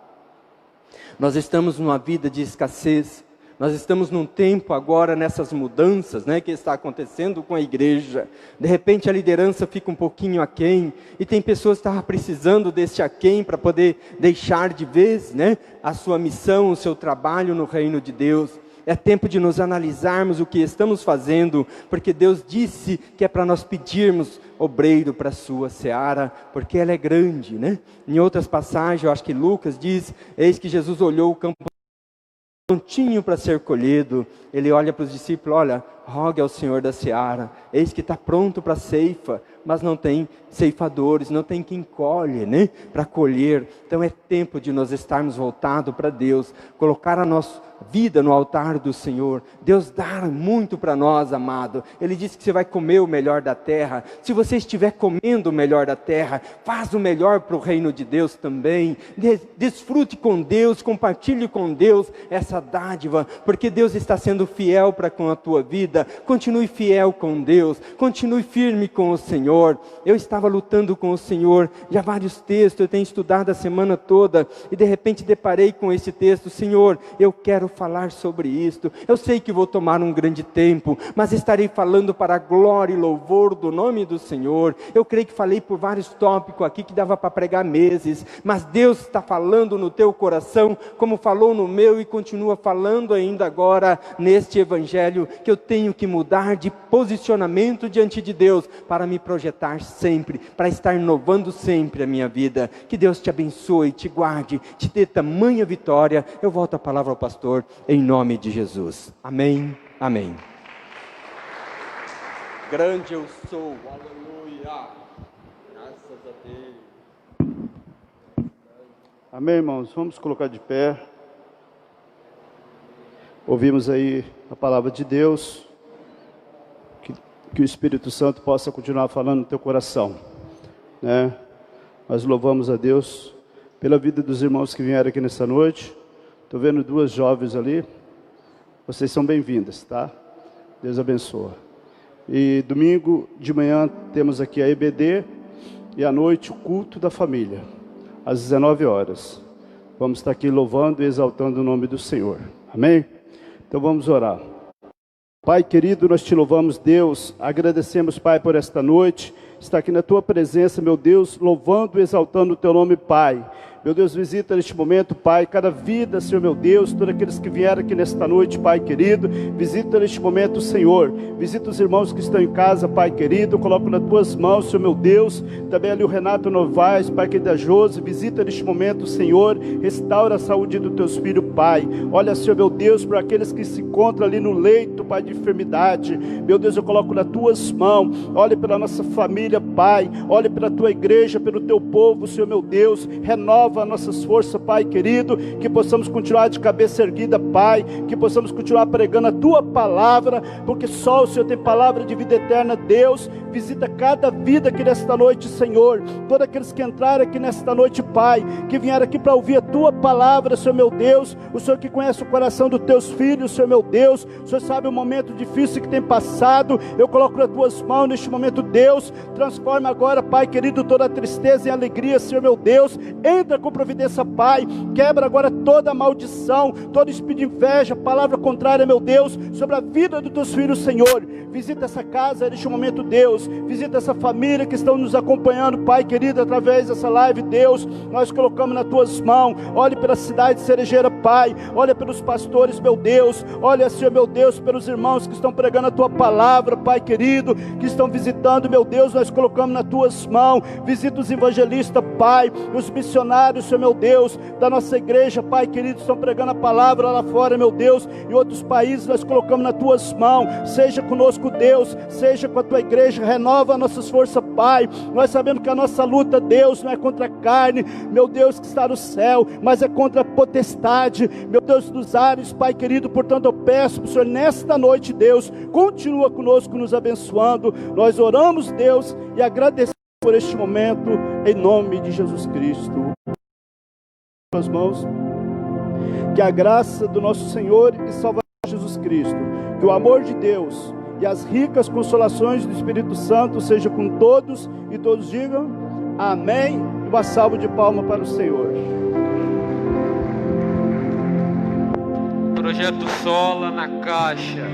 Nós estamos numa vida de escassez. Nós estamos num tempo agora, nessas mudanças, né, que está acontecendo com a igreja. De repente a liderança fica um pouquinho aquém, e tem pessoas que estavam precisando desse aquém para poder deixar de vez, né, a sua missão, o seu trabalho no reino de Deus. É tempo de nos analisarmos o que estamos fazendo, porque Deus disse que é para nós pedirmos obreiro para a sua seara, porque ela é grande, né? Em outras passagens, eu acho que Lucas diz, eis que Jesus olhou o campo prontinho para ser colhido. Ele olha para os discípulos: olha, rogue ao Senhor da seara, eis que está pronto para a ceifa, mas não tem ceifadores, não tem quem colhe, né, para colher. Então é tempo de nós estarmos voltados para Deus, colocar a nossa vida no altar do Senhor. Deus dá muito para nós, amado. Ele disse que você vai comer o melhor da terra. Se você estiver comendo o melhor da terra, faz o melhor para o reino de Deus também. Desfrute com Deus, compartilhe com Deus essa dádiva, porque Deus está sendo fiel para com a tua vida. Continue fiel com Deus, continue firme com o Senhor. Eu estava lutando com o Senhor, já vários textos, eu tenho estudado a semana toda, e de repente deparei com esse texto: Senhor, eu quero falar sobre isto. Eu sei que vou tomar um grande tempo, mas estarei falando para a glória e louvor do nome do Senhor. Eu creio que falei por vários tópicos aqui que dava para pregar meses, mas Deus está falando no teu coração, como falou no meu e continua falando ainda agora neste Evangelho, que eu tenho que mudar de posicionamento diante de Deus, para me projetar sempre, para estar inovando sempre a minha vida. Que Deus te abençoe, te guarde, te dê tamanha vitória. Eu volto a palavra ao pastor, em nome de Jesus. Amém, amém. Grande eu sou, aleluia, graças a Deus. Amém, irmãos? Vamos colocar de pé. Ouvimos aí a palavra de Deus. Que o Espírito Santo possa continuar falando no teu coração, né? Nós louvamos a Deus pela vida dos irmãos que vieram aqui nessa noite. Estou vendo duas jovens ali. Vocês são bem-vindas, tá? Deus abençoe. E domingo de manhã temos aqui a EBD, e à noite o culto da família, às 19 horas. Vamos estar aqui louvando e exaltando o nome do Senhor. Amém? Então vamos orar. Pai querido, nós te louvamos, Deus, agradecemos, Pai, por esta noite, estar aqui na tua presença, meu Deus, louvando e exaltando o teu nome, Pai. Meu Deus, visita neste momento, Pai, cada vida, Senhor meu Deus, todos aqueles que vieram aqui nesta noite, Pai querido, visita neste momento, Senhor, visita os irmãos que estão em casa, Pai querido, eu coloco nas tuas mãos, Senhor meu Deus, também ali o Renato Novaes, Pai querido da Josi, visita neste momento, Senhor, restaura a saúde dos teus filhos, Pai. Olha, Senhor meu Deus, para aqueles que se encontram ali no leito, Pai, de enfermidade, meu Deus, eu coloco nas tuas mãos. Olhe pela nossa família, Pai, olhe pela tua igreja, pelo teu povo, Senhor meu Deus, renova as nossas forças, Pai querido, que possamos continuar de cabeça erguida, Pai, que possamos continuar pregando a tua palavra, porque só o Senhor tem palavra de vida eterna. Deus, visita cada vida aqui nesta noite, Senhor, todos aqueles que entraram aqui nesta noite, Pai, que vieram aqui para ouvir a tua palavra, Senhor meu Deus, o Senhor que conhece o coração dos teus filhos, Senhor meu Deus, o Senhor sabe o momento difícil que tem passado. Eu coloco nas tuas mãos neste momento, Deus, transforma agora, Pai querido, toda a tristeza em alegria, Senhor meu Deus, entra com providência, Pai. Quebra agora toda maldição, todo espírito de inveja, palavra contrária, meu Deus, sobre a vida dos teus filhos, Senhor. Visita essa casa neste momento, Deus. Visita essa família que estão nos acompanhando, Pai querido, através dessa live, Deus. Nós colocamos nas tuas mãos. Olhe pela cidade de Cerejeira, Pai. Olha pelos pastores, meu Deus. Olha, Senhor, meu Deus, pelos irmãos que estão pregando a tua palavra, Pai querido, que estão visitando, meu Deus. Nós colocamos nas tuas mãos. Visita os evangelistas, Pai, os missionários, Senhor, meu Deus, da nossa igreja, Pai querido, estão pregando a palavra lá fora, meu Deus, em outros países. Nós colocamos nas tuas mãos. Seja conosco, Deus, seja com a tua igreja, renova nossas forças, Pai. Nós sabemos que a nossa luta, Deus, não é contra a carne, meu Deus, que está no céu, mas é contra a potestade, meu Deus, dos ares, Pai querido. Portanto, eu peço para o Senhor, nesta noite, Deus, continua conosco, nos abençoando. Nós oramos, Deus, e agradecemos por este momento, em nome de Jesus Cristo. As mãos, que a graça do nosso Senhor e Salvador Jesus Cristo, que o amor de Deus e as ricas consolações do Espírito Santo seja com todos, e todos digam amém. E uma salva de palmas para o Senhor. Projeto Sola na caixa.